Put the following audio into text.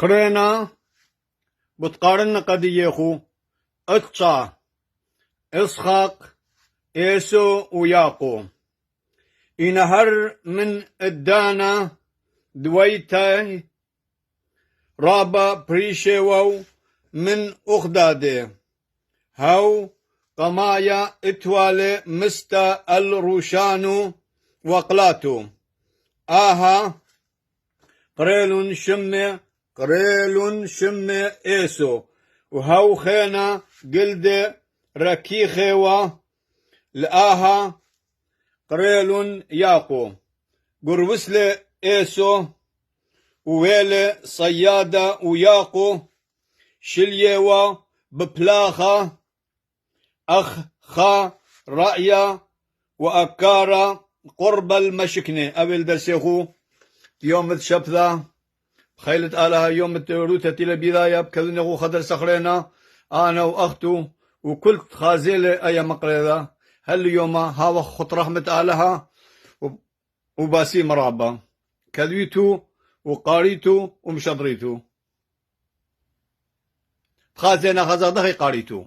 خرينا بتقارن قديخو اتشا اسحاق ايسو وياقو ينهر من الدانا دويتاي رابا بريشيوو من أخداده هاو قمايا اتوالي مستا الروشانو وقلاتو آها قريلون شمي ايسو وهاو خينا قلد ركيخيوا لآها قريلون ياقو قروسل ايسو وويلي صيادة وياقو شليوا ببلاخة أخ خا رأيا وأكارا قرب المشكنة أبل درسيخو يوم الشبذا خيلة آلها يوم التروتة إلى بداية بكذنغو خدر سخرينا أنا وأختو وكل خازيلة أي مقريضة هل يوم هاو خط رحمة آلها وباسي مرابا كذويتو وقاريتو ومشضريتو خازينا خزا ضخي قاريتو